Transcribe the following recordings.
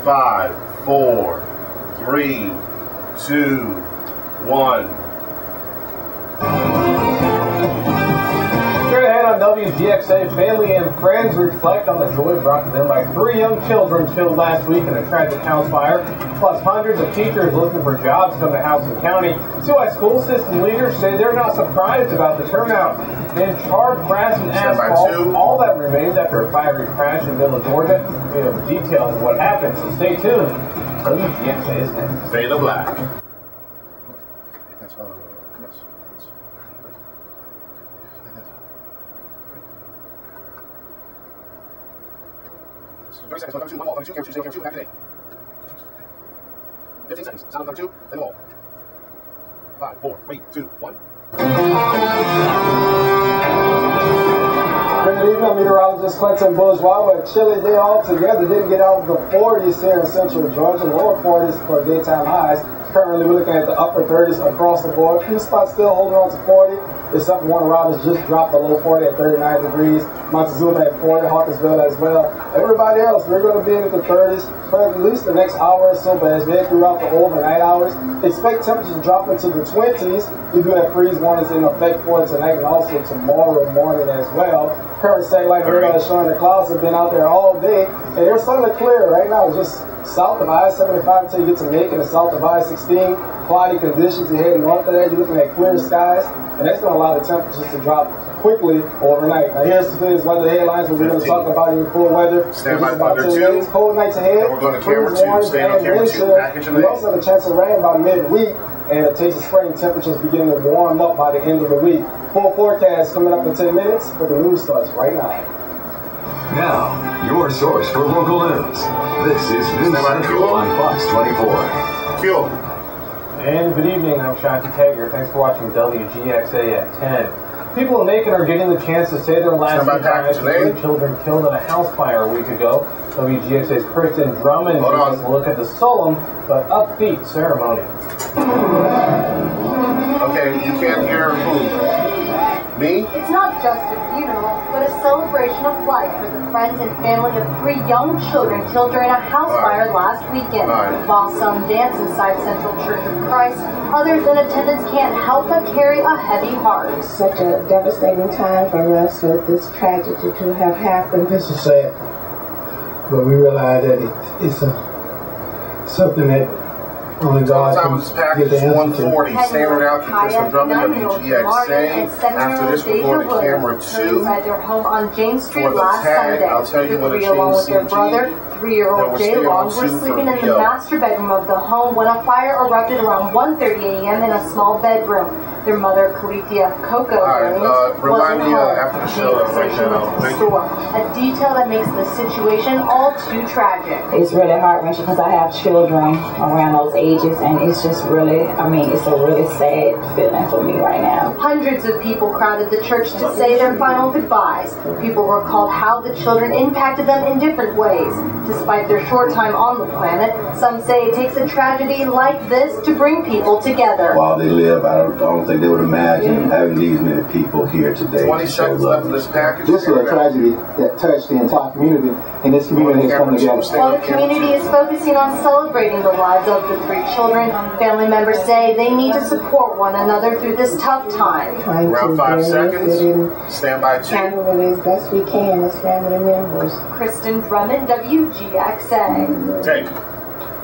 5, 4, 3, 2, 1. Straight ahead on WGXA, family and friends reflect on the joy brought to them by 3 young children killed last week in a tragic house fire. Plus, hundreds of teachers looking for jobs come to Houston County. See why school system leaders say they're not surprised about the turnout. And charred grass and asphalt, all that remains after a fiery crash in the middle of Georgia. We have details of what happened, so stay tuned. WGXA is next. Fade to black. Camera 2, one wall, camera 2, camera 2, camera 2, activate. 15 seconds, sound on camera 2, then the wall. 5, 4, 3, 2, 1. Good evening, meteorologist Clinton Bourgeois. With a chilly day altogether, didn't get out of the 40s here in central Georgia, lower 40s for daytime highs. Currently, we're looking at the upper 30s across the board. Few spots still holding on to 40. Except Warner Robins just dropped the low 40 at 39 degrees. Montezuma at 40, Hawkinsville as well. Everybody else, we're going to be in the 30s for at least the next hour or so, but as we head throughout the overnight hours, expect temperatures to drop into the 20s. We do have freeze warnings in effect for tonight and also tomorrow morning as well. Current satellite radar is showing the clouds have been out there all day, and they're starting to clear right now. It's just south of I-75 until you get to Macon and south of I-16. Cloudy conditions. You're heading north of there, you're looking at clear skies, and that's going to allow the temperatures to drop quickly overnight. Now here's today's weather headlines. We're going to talk about in full weather. Stand by about 10 minutes. Cold nights ahead. We're going to camera 2. Stay on camera 2. Package we also have a chance of rain by midweek, and a taste of spring. Temperatures beginning to warm up by the end of the week. Full forecast coming up in 10 minutes, but the news starts right now. Now, your source for local news. This is News Central on Fox 24. Q. And good evening, I'm Shonti T. Thanks for watching WGXA at 10. People in Macon are getting the chance to say their last goodbyes to 3 children killed in a house fire a week ago. WGXA's Cristen D gives us a look at the solemn but upbeat ceremony. Okay, you can't hear who? Me? It's not just a funeral, but a celebration of life for the friends and family of 3 young children killed during a house fire last weekend. While some dance inside Central Church of Christ, others in attendance can't help but carry a heavy heart. It's such a devastating time for us with this tragedy to have happened. This is sad, but we realize that it's something that only God can package get the answer 140. Standard out to Cristen Drummond, WGXA. After this, we're going to camera 2. Inside their home on James Street For the last tag, Sunday. I'll tell you what The it 3 along with their changed brother, 3-year-old Jay Long, were sleeping in the master bedroom of the home when a fire erupted around 1:30 a.m. in a small bedroom. Their mother, Calithia Coco Williams, wasn't home. After the show right now. A detail that makes the situation all too tragic. It's really heart-wrenching because I have children around those ages, and it's just really, it's a really sad feeling for me right now. Hundreds of people crowded the church to say their final goodbyes. People recalled how the children impacted them in different ways. Despite their short time on the planet, some say it takes a tragedy like this to bring people together. While they live, I don't think they would imagine having these many people here today. 20 seconds left of this package. This is a tragedy that touched the entire community, and this community has come together. While the community is focusing on celebrating the lives of the 3 children, family members say they need to support one another through this tough time. Around 5 seconds. Stand by 2. Handle it as best we can as family members. Cristen Drummond, WGXA. Take.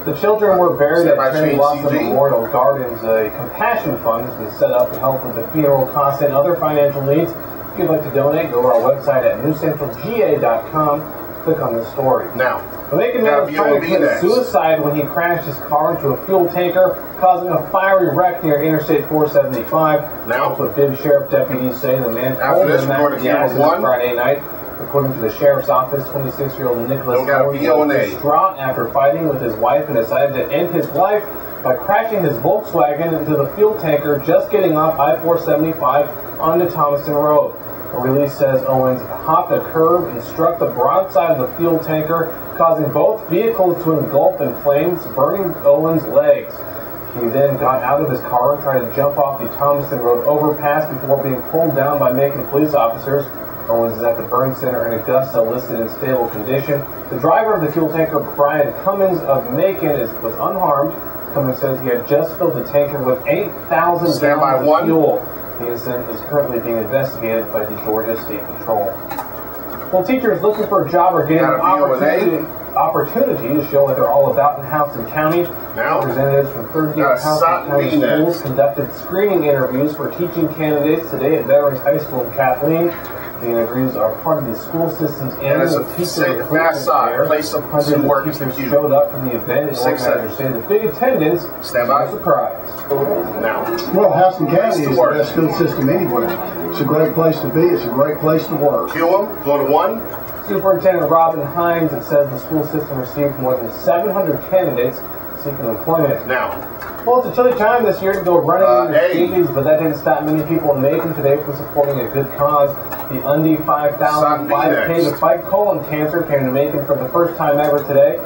The children were buried at Trinity Blossom Memorial Gardens. A compassion fund has been set up to help with the funeral costs and other financial needs. If you'd like to donate, go to our website at newscentralga.com. Click on the story. Now, the Macon man was trying to commit suicide when he crashed his car into a fuel tanker, causing a fiery wreck near Interstate 475. Now, that's what Bibb Sheriff deputies say. The man told them that the accident Friday night. According to the sheriff's office, 26-year-old Nicholas was distraught after fighting with his wife and decided to end his life by crashing his Volkswagen into the fuel tanker just getting off I-475 onto Thomaston Road. A release says Owens hopped a curb and struck the broadside of the fuel tanker, causing both vehicles to engulf in flames, burning Owens' legs. He then got out of his car and tried to jump off the Thomaston Road overpass before being pulled down by Macon police officers. Owens is at the burn center in Augusta, listed in stable condition. The driver of the fuel tanker, Brian Cummins of Macon, was unharmed. Cummins says he had just filled the tanker with 8,000 gallons of fuel. The incident is currently being investigated by the Georgia State Patrol. Well, teachers looking for a job are getting an opportunity to show what they're all about in Houston County. Representatives from 38 Houston County schools conducted screening interviews for teaching candidates today at Veterans High School in Kathleen. The interviews are part of the school system's annual teacher recruitment fair. Hundreds of teachers showed up for the event, and organizers say the big attendance is a surprise. Well, Houston County is the best school system anywhere. It's a great place to be. It's a great place to work. Go to one. Superintendent Robin Hines says the school system received more than 700 candidates seeking employment. Well, it's a chilly time this year to go running in the scabies, but that didn't stop many people in Macon today from supporting a good cause. The Undy 5,000 5K to fight colon cancer came to Macon for the first time ever today.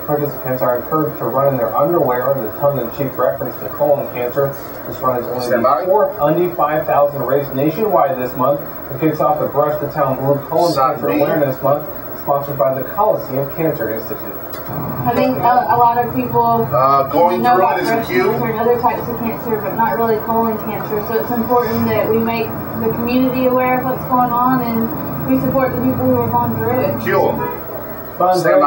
Participants are encouraged to run in their underwear as a tongue-in-cheek reference to colon cancer. This run is only the fourth Undy 5,000 race nationwide this month and kicks off the Brush the Town Blue Colon Cancer Awareness Month, sponsored by the Coliseum Cancer Institute. I think a lot of people going know through about it is breast acute. cancer and other types of cancer, but not really colon cancer. So it's important that we make the community aware of what's going on and we support the people who are going through it. Funds then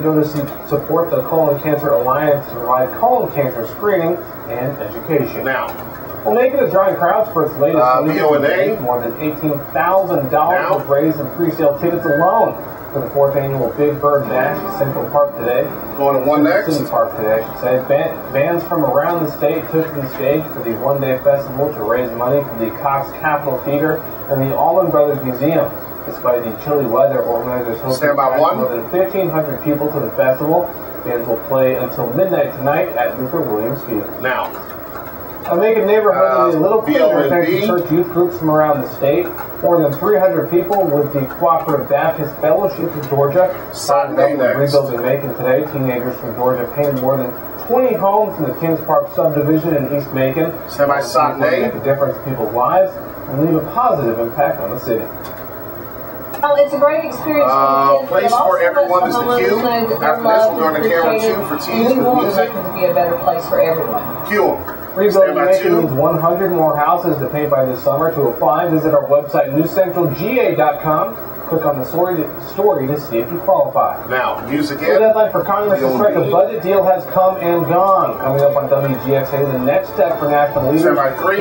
go to support the Colon Cancer Alliance to provide colon cancer screening and education. Well, Macon is drawing crowds for its latest release. More than $18,000 was raised in pre-sale tickets alone for the 4th annual Big Bird Dash at Central Park today. City Park today, I should say. Bands from around the state took to the stage for the one-day festival to raise money for the Cox Capitol Theater and the Allman Brothers Museum. Despite the chilly weather, organizers hope to attract more than 1,500 people to the festival. Bands will play until midnight tonight at Luther Williams Field. A Macon neighborhood is a little cleaner thanks to church youth groups from around the state. More than 300 people with the Cooperative Baptist Fellowship of Georgia started rebuilding Macon today. Teenagers from Georgia painted more than 20 homes in the Kings Park subdivision in East Macon. Make a difference in people's lives and leave a positive impact on the city. Well, it's a great experience for the kids. Place for everyone is the queue. After this, we're going to camera 2 for teens with music. To be a better place for everyone. Rebuilding Macon means 100 more houses to paint by this summer. To apply, visit our website, newscentralga.com. Click on the story to see if you qualify. Music The deadline for Congress to strike a budget deal has come and gone. Coming up on WGXA, the next step for national leaders and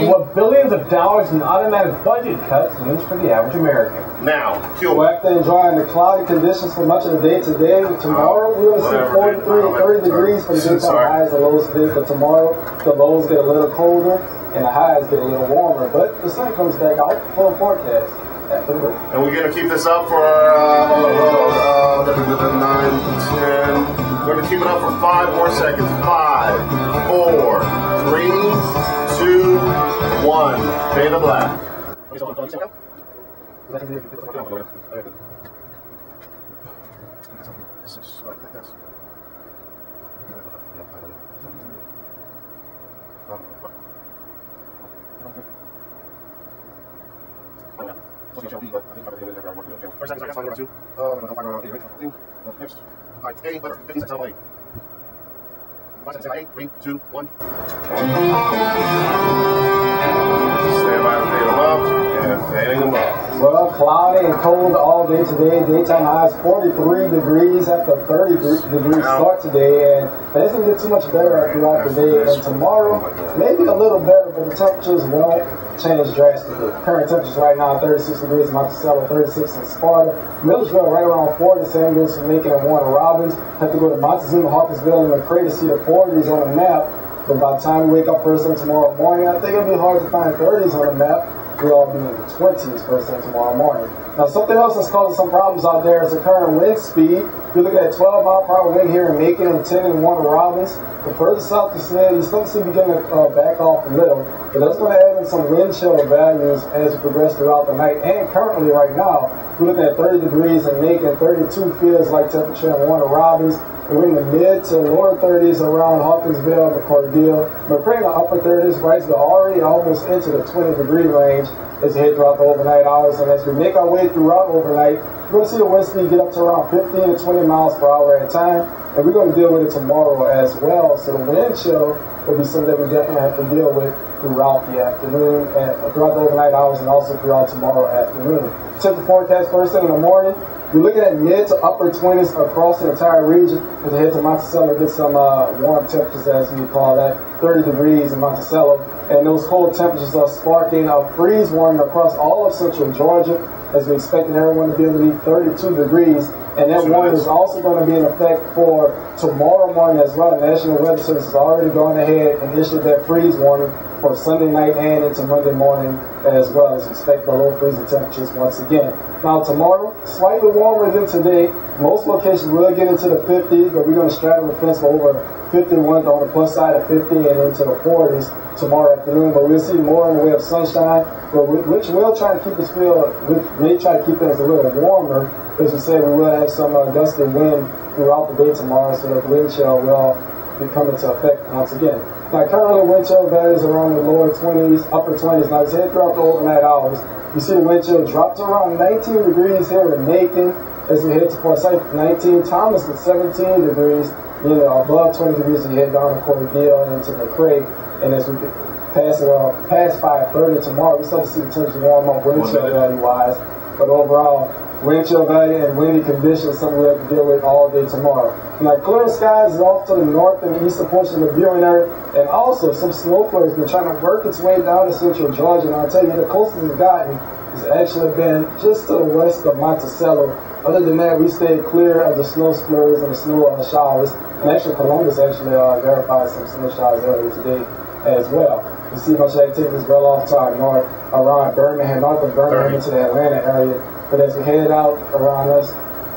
what billions of dollars in automatic budget cuts means for the average American. We're actually enjoying the cloudy conditions for much of the day today. Tomorrow, we will see 30 degrees for the daytime highs and lows today. But tomorrow, the lows get a little colder and the highs get a little warmer. But the sun comes back out full forecast. And we're going to keep this up for 9, 10. We're going to keep it up for 5 more seconds. 5, 4, 3, 2, 1. Fade to black. Next. 8, 15 seconds. 5 seconds. 8, 3, 2, 1. Stand by and fade them up. And fading them up. Well, cloudy and cold all day today. Daytime highs 43 degrees after 30 degrees start today. And that doesn't get too much better throughout the day. And tomorrow, maybe a little better, but the temperatures won't change drastically. Current temperatures right now 36 degrees in Monticello, 36 in Sparta. Millersville right around 40. Same goes for Macon and Warner Robins. Have to go to Montezuma, Hawkinsville, and McCray to see the 40s on the map. But by the time we wake up first thing tomorrow morning, I think it'll be hard to find 30s on the map. We'll all be in the 20s first thing tomorrow morning. Now, something else that's causing some problems out there is the current wind speed. You're looking at 12 mile per hour wind here in Macon and 10 in Warner Robins. The further south you sled, you still see beginning to back off a little. But that's going to add in some wind chill values as we progress throughout the night. And currently right now, we're looking at 30 degrees in Macon, 32 feels like temperature in Warner Robins. We're in the mid to lower 30s around Hawkinsville, McCorville. But we're in the upper 30s, right? So we're already almost into the 20-degree range as we head throughout the overnight hours. And as we make our way throughout overnight, we're going to see the wind speed get up to around 15 to 20 miles per hour at a time. And we're going to deal with it tomorrow as well. So the wind chill will be something that we definitely have to deal with throughout the afternoon and throughout the overnight hours and also throughout tomorrow afternoon. Temperature forecast first thing in the morning. You're looking at mid to upper 20s across the entire region. As we head to Monticello, get some warm temperatures, as we call that, 30 degrees in Monticello. And those cold temperatures are sparking a freeze warning across all of central Georgia, as we expected everyone to be underneath 32 degrees. And that warning is also going to be in effect for tomorrow morning as well. The National Weather Service has already gone ahead and issued that freeze warning for Sunday night and into Monday morning as well, as expect below freezing temperatures once again. Now tomorrow, slightly warmer than today. Most locations will get into the 50s, but we're going to straddle the fence for over 51 on the plus side of 50 and into the 40s tomorrow afternoon. But we'll see more in the way of sunshine, which will try to keep us which may try to keep things a little warmer. As we said, we will have some gusty wind throughout the day tomorrow, so that wind chill will be coming to effect once again. Now currently wind chill values around the lower 20s, upper 20s. Now as we head throughout the overnight hours, you see the wind chill drop to around 19 degrees here in Macon as we head to Forsyth, 19. Thomas with 17 degrees, meaning above 20 degrees as we head down to Cornville and into the Craig. And as we get past 5:30 tomorrow, we start to see the temperature warm up wind chill value-wise. But overall, wind chill value and windy conditions, something we have to deal with all day tomorrow. Now, clear skies is off to the north and eastern portion of the viewing area, and also some snow flurries been trying to work its way down to central Georgia. And I'll tell you, the closest it's gotten has actually been just to the west of Monticello. Other than that, we stayed clear of the snow flurries and the snow showers. And actually, Columbus actually verified some snow showers earlier today as well. You see much activity is well off to our north, around Birmingham, north of Birmingham into the Atlanta area. But as we head out around us,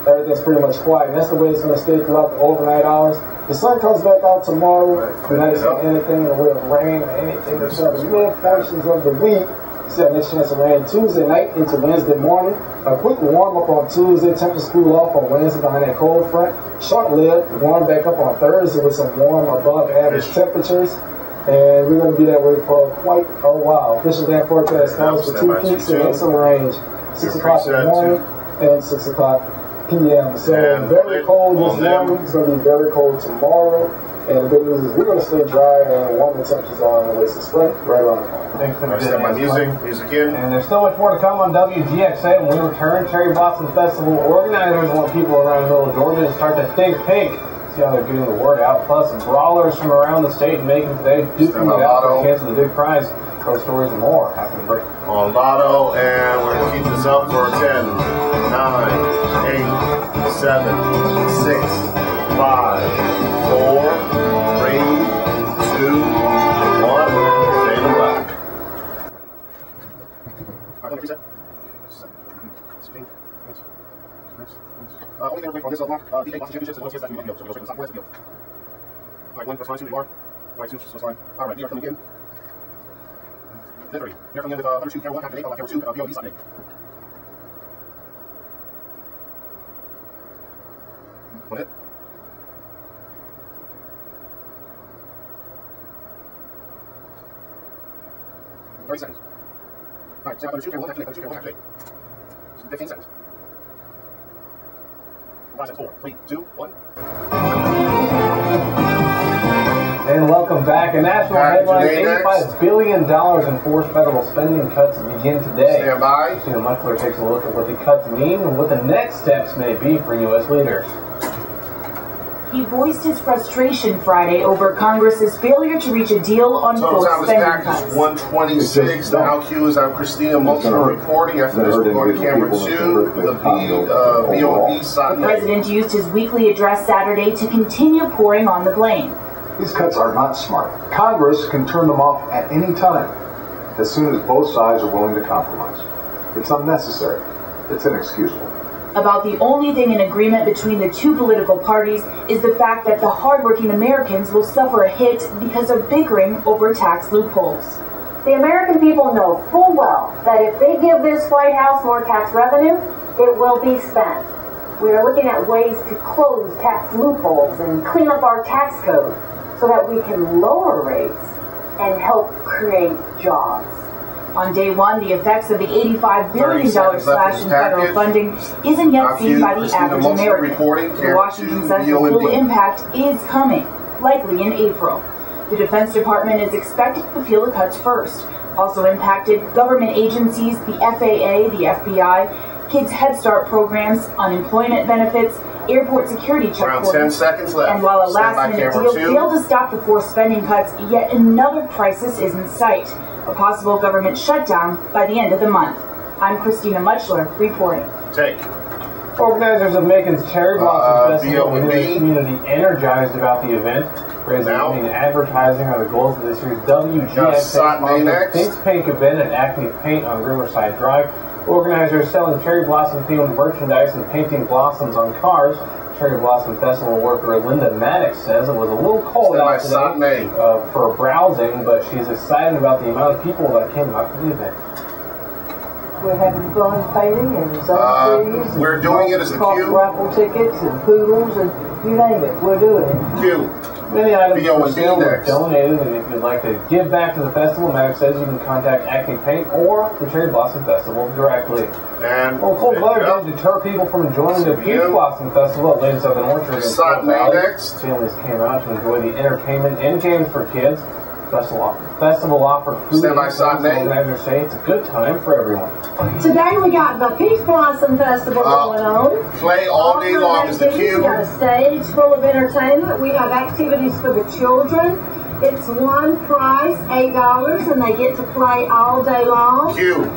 everything's pretty much quiet. And that's the way it's going to stay throughout the overnight hours. The sun comes back out tomorrow. We're not expecting anything in the way of rain or anything until the mid portions of the week. See our next chance of rain Tuesday night into Wednesday morning. A quick warm up on Tuesday. Temperatures cool off on Wednesday behind that cold front. Short-lived, warm back up on Thursday with some warm above average temperatures. And we're going to be that way for quite a while. Official day forecast calls for 2 peaks in excellent range. 6 o'clock in the morning and 6 o'clock p.m. So very cold this morning. It's going to be very cold tomorrow. And the good news is we're going to stay dry and warmer temperatures on the way to spring right around the corner. Thanks for the my music in. And there's so much more to come on WGXA when we return. Cherry Blossom Festival organizers want people around the middle of Georgia to start to think pink. See how they're getting the word out. Plus, brawlers from around the state and Macon today duking it out for a chance of the big prize. Those stories and more after the break. On Lotto, and we're going to keep this up for 10, 9, 8, 7, 6, 5, 4, 3, 2, 1. Fade to black. All right, reset. Only going to break on this level. D8 Boston Championships and 1 TS that so we'll go straight to the Southwest field. All right, 1 plus 5, 2, are. All right, 2, so fine. All right, we are coming in. Then 3. We are coming in with number 2, camera 1, activate, camera 2, VOD Sunday. One hit. Thirty seconds. All right, so number 2, camera 1, activate, number 2, camera 1, activate. 15 seconds. 5 seconds, 4, 3, 2, 1. And welcome back. A national headline: $85 billion in forced federal spending cuts begin today. Stand by. Christina Muckler takes a look at what the cuts mean and what the next steps may be for U.S. leaders. He voiced his frustration Friday over Congress's failure to reach a deal on forced spending cuts. Is 126. The IQ is on Christina Muckler reporting. After this, we're going to camera 2, the VOD side. The president used his weekly address Saturday to continue pouring on the blame. These cuts are not smart. Congress can turn them off at any time, as soon as both sides are willing to compromise. It's unnecessary. It's inexcusable. About the only thing in agreement between the two political parties is the fact that the hardworking Americans will suffer a hit because of bickering over tax loopholes. The American people know full well that if they give this White House more tax revenue, it will be spent. We're looking at ways to close tax loopholes and clean up our tax code so that we can lower rates and help create jobs. On day one, the effects of the $85 billion slash in federal funding isn't yet seen by the average American. The Washington says the full impact is coming, likely in April. The Defense Department is expected to feel the cuts first. Also impacted, government agencies, the FAA, the FBI, Kids Head Start programs, unemployment benefits, airport security checkpoints. Around 10 seconds left. And while a last-minute deal failed to stop the forced spending cuts, yet another crisis is in sight. A possible government shutdown by the end of the month. I'm Christina Muchler, reporting. Take. Organizers of Macon's Cherry Blossom Festival and the community energized about the event. Raising money and advertising are the goals of this year's WGX Pink's Pink event at Acme Paint on Riverside Drive. Organizers selling cherry blossom themed merchandise and painting blossoms on cars. Cherry Blossom Festival worker Linda Maddox says it was a little cold out today for browsing, but she's excited about the amount of people that came out to the event. We're having fun painting and some trees. We're doing it as a queue. Raffle tickets and poodles and you name it. We're doing it. Queue. Many items for sale were donated, and if you'd like to give back to the festival, Maddox says you can contact Acme Paint or the Cherry Blossom Festival directly. And cold weather didn't deter people from enjoying the Peach Blossom Festival at Lane Southern Orchard in Fort Valley. Families came out to enjoy the entertainment and games for kids. Festival offered food and organizers say it's a good time for everyone. Today we got the Peach Blossom Festival going on. Play all day long is the queue. We got a stage full of entertainment. We have activities for the children. It's one price, $8, and they get to play all day long. Queue.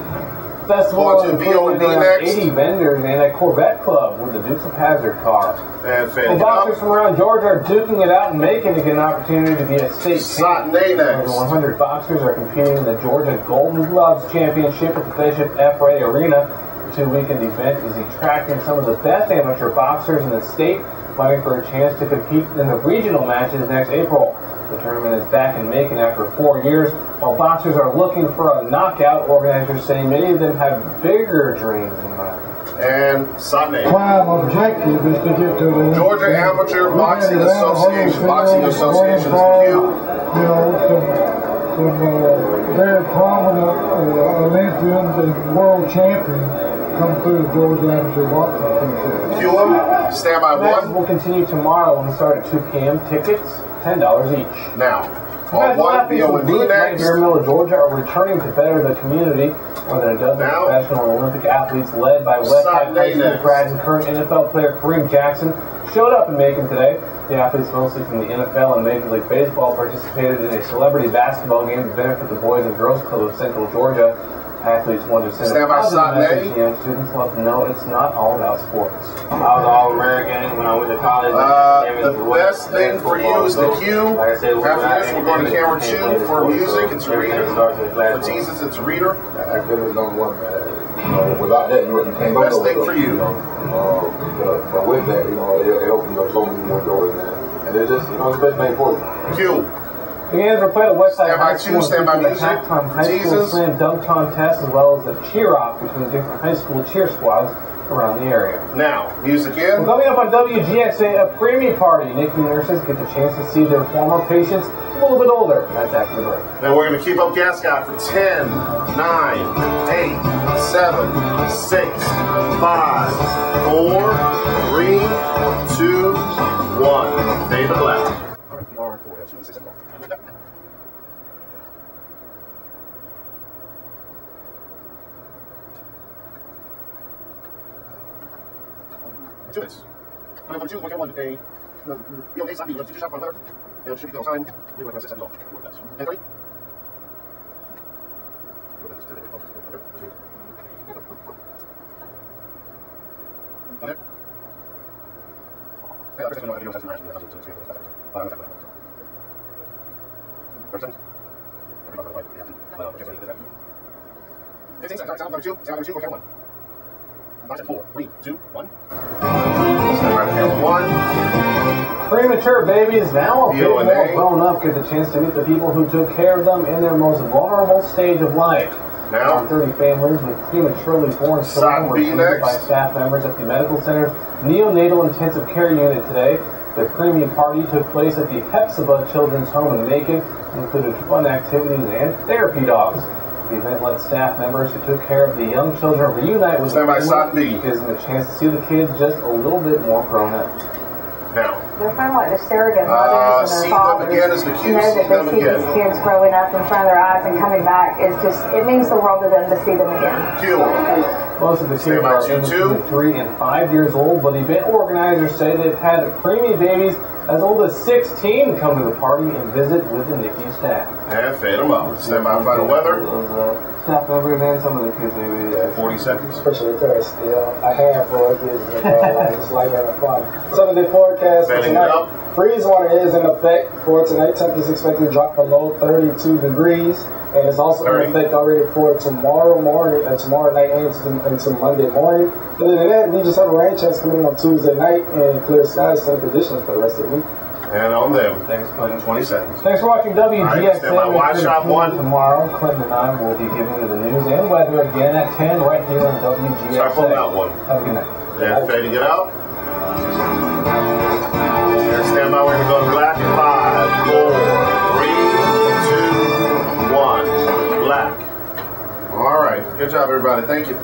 Festival included around 80 vendors and a Corvette club with the Dukes of Hazzard car. Well, boxers from around Georgia are duking it out and Macon to get an opportunity to be a state champion. Over 100 boxers are competing in the Georgia Golden Gloves Championship at the Bishop F. Ray Arena. The two-weekend event is attracting some of the best amateur boxers in the state, fighting for a chance to compete in the regional matches next April. The tournament is back in Macon after 4 years. While boxers are looking for a knockout, organizers say many of them have bigger dreams in mind. And Sydney. Prime objective is to get to the Georgia Amateur Boxing Association. Boxing Association is the queue. You know, some very prominent Olympians and world champions come through the Georgia Amateur Boxing Association. Queue them. Stand by one. Will continue tomorrow and start at 2 p.m. Tickets, $10 each. Now, on one, BOD next. Here in Middle Georgia are returning to better the community. More than a dozen professional Olympic athletes led by Westside High School grad and current NFL player Kareem Jackson showed up in Macon today. The athletes, mostly from the NFL and Major League Baseball, participated in a celebrity basketball game to benefit the Boys and Girls Club of Central Georgia. Athletes wanted to send a positive message to young students, let them know it's not all about sports. I was All-American when I went to college. The best thing for you is the queue. Like I said, after this, we're going to camera 2 for music. It's reader. For teasers, it's reader. Academics number one, man. You know, without that, you can't go. Best thing for you. But with that, you know, it opens up so many more doors, man. And it's just, you know, the best thing for you. Queue. The games are played at Westside High School. Stand by music. Halftime high school slam dunk contest, as well as a cheer-off between different high school cheer squads around the area. Now, music in. Coming up on WGXA, a preemie party. NICU nurses get the chance to see their former patients a little bit older. That's after the break. Now we're going to keep up gas guy for 10, 9, 8, 7, 6, 5, 4, 3, 2, 1. Fade to black. Two minutes. Number 2, 1, 1, a. You'll need something. You'll shoot shot for another. And should be on time. You're going to 6 seconds off. And 3. Okay. Yeah, I'm going to do Premature babies, now a bit more grown up, get the chance to meet the people who took care of them in their most vulnerable stage of life. Now, 30 families with prematurely born children were treated by staff members at the medical center's neonatal intensive care unit today. The creamy party took place at the Hepzibah Children's Home in Macon, included fun activities and therapy dogs. The event let staff members who took care of the young children reunite with the family, gives them a chance to see the kids just a little bit more grown up. Now, they're kind of like the surrogate mothers and their fathers. Again is the cue. That they see these kids growing up in front of their eyes and coming back. It's just, it means the world to them to see them again. Most of the kids are between 3 and 5 years old, but event organizers say they've had preemie babies as old as 16 come to the party and visit with the NICU staff. And fade them up. Stand by for the weather. Staff members and some of the kids maybe 40 seconds. Especially there's still a handful of kids it's like fun. Some of the forecasts for tonight. Freeze warning is in effect for tonight. Temperatures expected to drop below 32 degrees. And it's also in effect already for tomorrow morning, tomorrow night and until Monday morning. Other than that, we just have a rain chance coming in on Tuesday night and clear skies, same conditions for the rest of the week. And on them. Thanks, Clinton. 20 seconds. Thanks for watching WGSN. Watch shot 1. Tomorrow, Clinton and I will be giving you the news and weather again at 10 right here on WGSN. Start pulling out one. Have a good night. And fading it out. And stand by. We're going to go to black in 5, 4, 3, 2, 1. Black. All right. Good job, everybody. Thank you.